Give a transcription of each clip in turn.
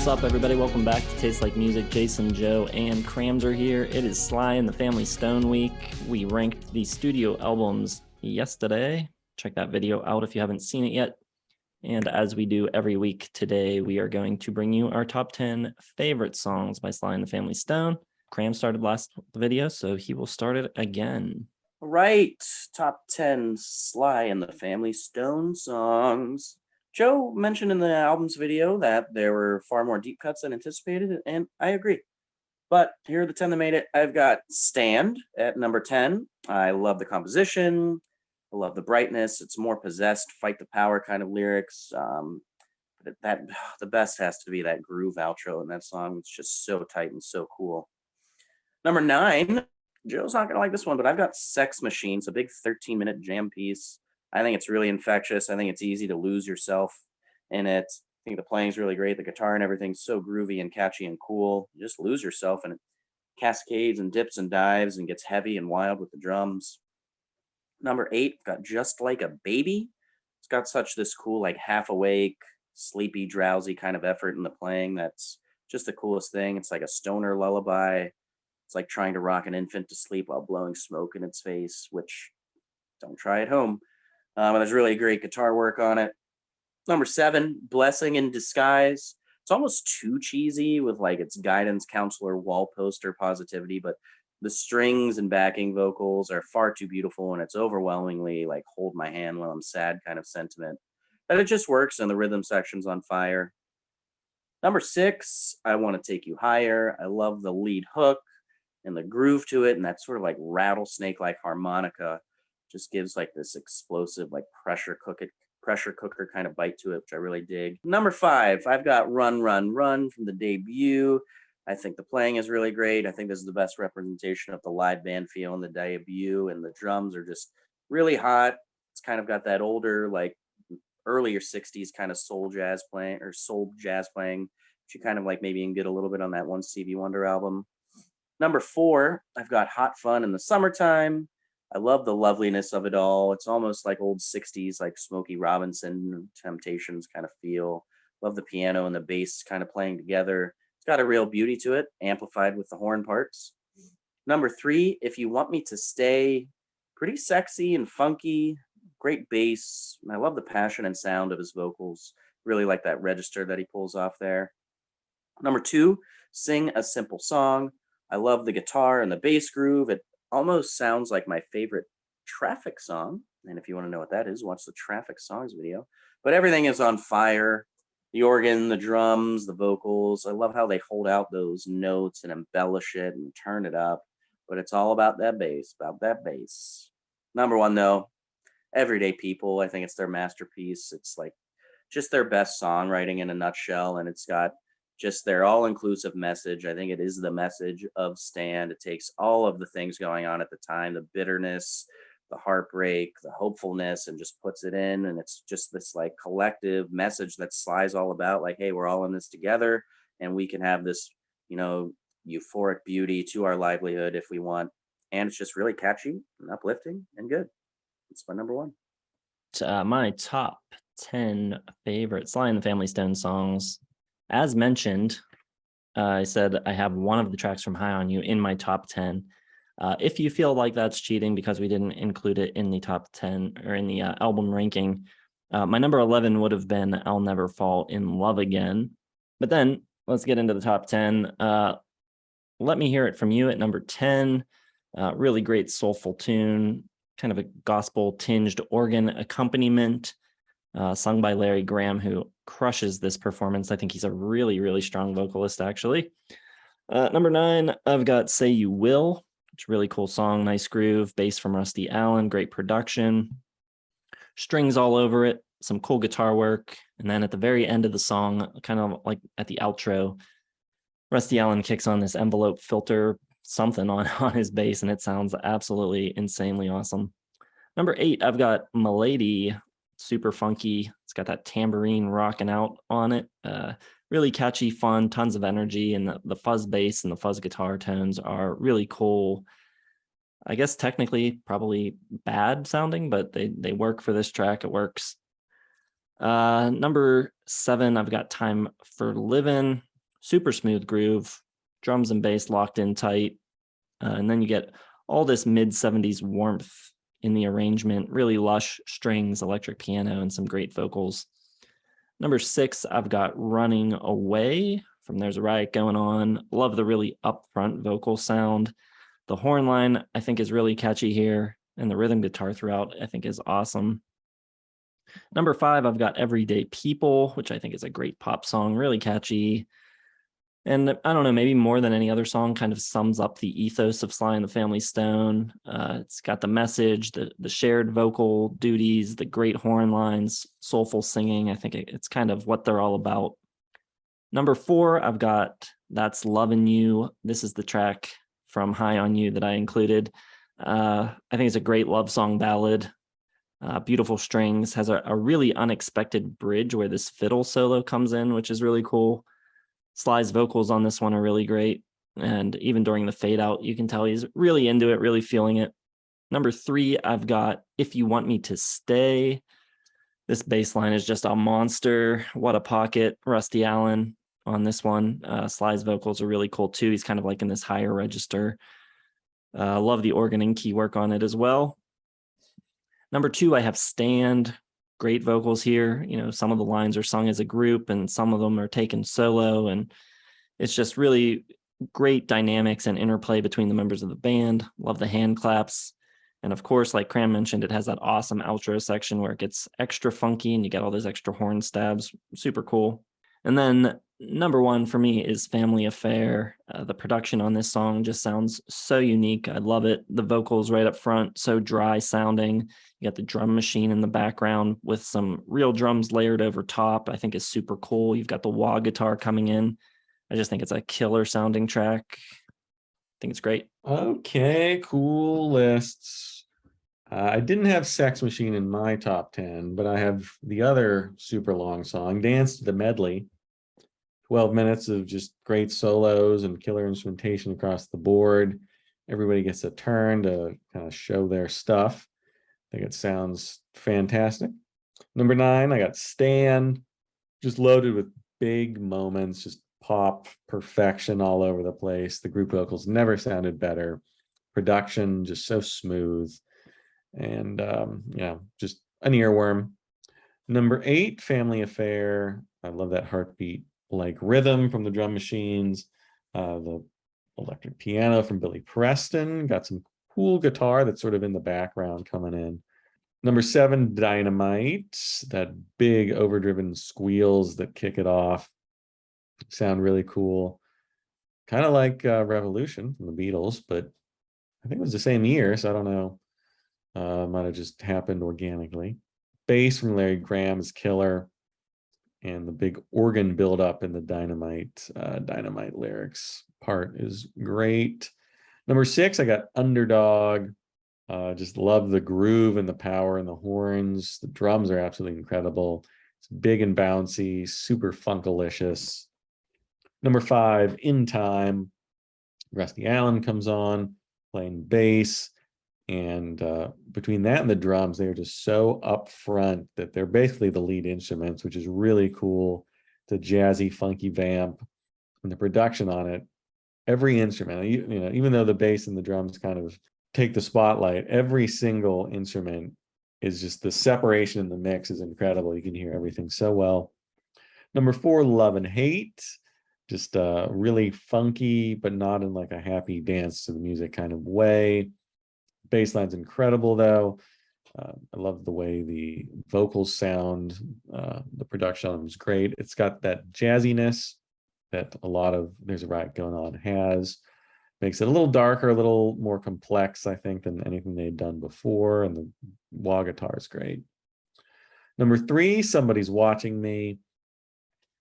What's up, everybody? Welcome back to Taste Like Music. Jason, Joe, and Crams are here. It is Sly and the Family Stone week. We ranked the studio albums yesterday. Check that video out if you haven't seen it yet. And as we do every week, today we are going to bring you our top 10 favorite songs by Sly and the Family Stone. Cram started last video, so he will start it again. Right, top 10 Sly and the Family Stone songs. Joe mentioned in the album's video that there were far more deep cuts than anticipated, and I agree. But here are the 10 that made it. I've got Stand at number 10. I love the composition. I love the brightness. It's more possessed, fight the power kind of lyrics. But the best has to be that groove outro in that song. It's just so tight and so cool. Number 9, Joe's not going to like this one, but I've got Sex Machine. It's a big 13-minute jam piece. I think it's really infectious. I think it's easy to lose yourself in it. I think the playing's really great. The guitar and everything's so groovy and catchy and cool. You just lose yourself, and it cascades and dips and dives and gets heavy and wild with the drums. Number 8, got Just Like a Baby. It's got such this cool, like half awake, sleepy, drowsy kind of effort in the playing. That's just the coolest thing. It's like a stoner lullaby. It's like trying to rock an infant to sleep while blowing smoke in its face, which don't try at home. There's really great guitar work on it. Number 7, Blessing in Disguise. It's almost too cheesy with like its guidance counselor wall poster positivity, but the strings and backing vocals are far too beautiful, and it's overwhelmingly like hold my hand while I'm sad kind of sentiment. But it just works, and the rhythm section's on fire. Number 6, I Want to Take You Higher. I love the lead hook and the groove to it, and that sort of like rattlesnake-like harmonica just gives like this explosive, like pressure cooker kind of bite to it, which I really dig. Number 5, I've got Run, Run, Run from the debut. I think the playing is really great. I think this is the best representation of the live band feel in the debut, and the drums are just really hot. It's kind of got that older, like earlier 60s kind of soul jazz playing, which you kind of like maybe you can get a little bit on that one Stevie Wonder album. Number 4, I've got Hot Fun in the Summertime. I love the loveliness of it all. It's almost like old 60s, like Smokey Robinson, Temptations kind of feel. Love the piano and the bass kind of playing together. It's got a real beauty to it, amplified with the horn parts. Number 3, If You Want Me to Stay. Pretty sexy and funky, great bass. I love the passion and sound of his vocals. Really like that register that he pulls off there. Number 2, Sing a Simple Song. I love the guitar and the bass groove. It almost sounds like my favorite Traffic song. And if you want to know what that is, watch the Traffic Songs video. But everything is on fire. The organ, the drums, the vocals. I love how they hold out those notes and embellish it and turn it up. But it's all about that bass, Number 1, though, Everyday People. I think it's their masterpiece. It's like just their best songwriting in a nutshell. And it's got just their all-inclusive message. I think it is the message of Stand. It takes all of the things going on at the time, the bitterness, the heartbreak, the hopefulness, and just puts it in. And it's just this like collective message that Sly's all about, like, hey, we're all in this together, and we can have this, euphoric beauty to our livelihood if we want. And it's just really catchy and uplifting and good. It's my number 1. My top 10 favorite Sly and the Family Stone songs. As mentioned, I said I have one of the tracks from High on You in my top 10. If you feel like that's cheating because we didn't include it in the top 10 or in the album ranking, my number 11 would have been I'll Never Fall in Love Again. But then let's get into the top 10. Let Me Hear It From You at number 10. Really great soulful tune, kind of a gospel tinged organ accompaniment. Sung by Larry Graham, who crushes this performance. I think he's a really, really strong vocalist, actually. Number 9, I've got Say You Will. It's a really cool song, nice groove, bass from Rusty Allen, great production, strings all over it, some cool guitar work. And then at the very end of the song, kind of like at the outro, Rusty Allen kicks on this envelope filter, something on his bass, and it sounds absolutely insanely awesome. Number 8, I've got Milady. Super funky. It's got that tambourine rocking out on it. Really catchy, fun, tons of energy, and the fuzz bass and the fuzz guitar tones are really cool. I guess technically probably bad sounding, but they work for this track. It works. Number 7, I've got Time for Living. Super smooth groove, drums and bass locked in tight. And then you get all this mid 70s warmth in the arrangement, really lush strings, electric piano, and some great vocals. Number 6, I've got Running Away from There's a Riot Going On. Love the really upfront vocal sound. The horn line, I think, is really catchy here. And the rhythm guitar throughout, I think, is awesome. Number 5, I've got Everyday People, which I think is a great pop song, really catchy. And I don't know, maybe more than any other song, kind of sums up the ethos of Sly and the Family Stone. It's got the message, the shared vocal duties, the great horn lines, soulful singing. I think it's kind of what they're all about. Number 4, I've got That's Lovin' You. This is the track from High on You that I included. I think it's a great love song ballad. Beautiful strings, has a really unexpected bridge where this fiddle solo comes in, which is really cool. Sly's vocals on this one are really great. And even during the fade out, you can tell he's really into it, really feeling it. Number 3, I've got If You Want Me to Stay. This bass line is just a monster. What a pocket. Rusty Allen on this one. Sly's vocals are really cool too. He's kind of like in this higher register. Love the organ and key work on it as well. Number 2, I have Stand. Great vocals here. You know, some of the lines are sung as a group and some of them are taken solo. And it's just really great dynamics and interplay between the members of the band. Love the hand claps. And of course, like Cram mentioned, it has that awesome outro section where it gets extra funky and you get all those extra horn stabs. Super cool. And then number 1 for me is Family Affair. The production on this song just sounds so unique. I love it. The vocals right up front, so dry sounding. You got the drum machine in the background with some real drums layered over top. I think is super cool. You've got the wah guitar coming in. I just think it's a killer sounding track. I think it's great. Okay, cool lists. I didn't have Sex Machine in my top 10, but I have the other super long song, Dance to the Medley. 12 minutes of just great solos and killer instrumentation across the board. Everybody gets a turn to kind of show their stuff. I think it sounds fantastic. Number 9, I got Stand, just loaded with big moments, just pop perfection all over the place. The group vocals never sounded better. Production just so smooth. And just an earworm. Number 8, Family Affair. I love that heartbeat like rhythm from the drum machines. The electric piano from Billy Preston. Got some cool guitar that's sort of in the background coming in. Number 7, Dynamite. That big overdriven squeals that kick it off sound really cool. Kind of like Revolution from the Beatles, but I think it was the same year, so I don't know. Might have just happened organically. Bass from Larry Graham is killer. And the big organ buildup in the Dynamite lyrics part is great. Number 6, I got Underdog. Just love the groove and the power and the horns. The drums are absolutely incredible. It's big and bouncy, super funkalicious. Number 5, In Time. Rusty Allen comes on playing bass. And between that and the drums, they're just so upfront that they're basically the lead instruments, which is really cool. The jazzy, funky vamp and the production on it. Every instrument, even though the bass and the drums kind of take the spotlight, every single instrument is just the separation in the mix is incredible. You can hear everything so well. Number 4, Love and Hate. Just really funky, but not in like a happy dance to the music kind of way. Bassline's incredible though. I love the way the vocals sound. The production on them is great. It's got that jazziness that a lot of There's a Riot Going On has. Makes it a little darker, a little more complex, I think, than anything they'd done before. And the wah guitar is great. Number 3, Somebody's Watching Me.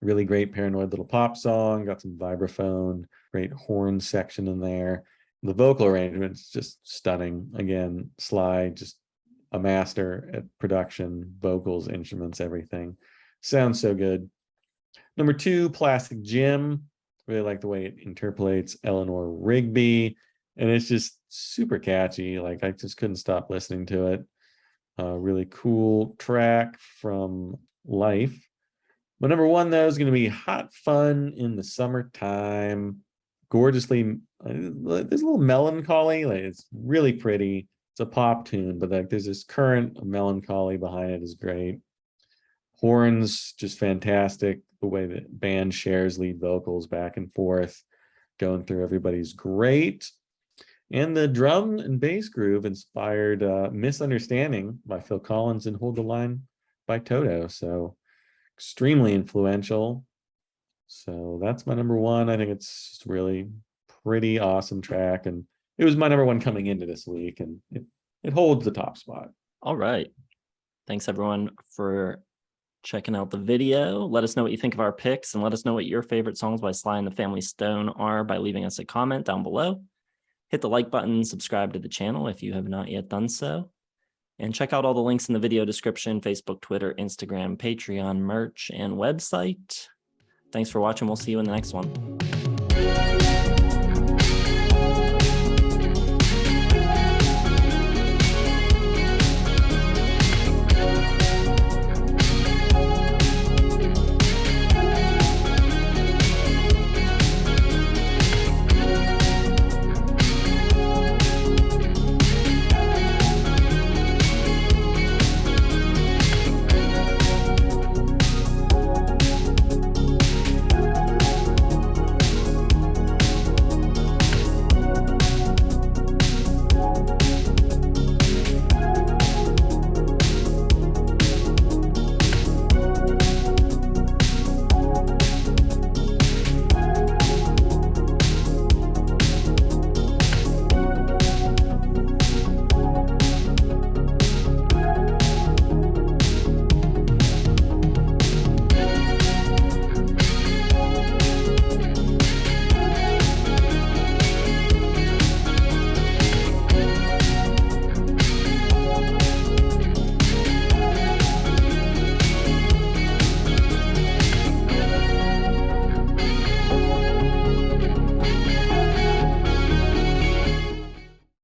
Really great paranoid little pop song. Got some vibraphone, great horn section in there. The vocal arrangement's just stunning. Again, Sly, just a master at production, vocals, instruments, everything. Sounds so good. Number 2, Plastic Jim. Really like the way it interpolates Eleanor Rigby. And it's just super catchy. Like, I just couldn't stop listening to it. Really cool track from Life. My number one, though, is going to be Hot Fun in the Summertime. Gorgeously, there's a little melancholy. Like, it's really pretty. It's a pop tune, but like there's this current of melancholy behind it is great. Horns, just fantastic. The way that band shares lead vocals back and forth, going through everybody's great. And the drum and bass groove inspired Misunderstanding by Phil Collins and Hold the Line by Toto. So extremely influential. So that's my number one. I think it's just really pretty awesome track. And it was my number one coming into this week, and it holds the top spot. All right. Thanks everyone for checking out the video. Let us know what you think of our picks, and let us know what your favorite songs by Sly and the Family Stone are by leaving us a comment down below. Hit the like button, subscribe to the channel if you have not yet done so, and check out all the links in the video description: Facebook, Twitter, Instagram, Patreon, merch, and website. Thanks for watching. We'll see you in the next one.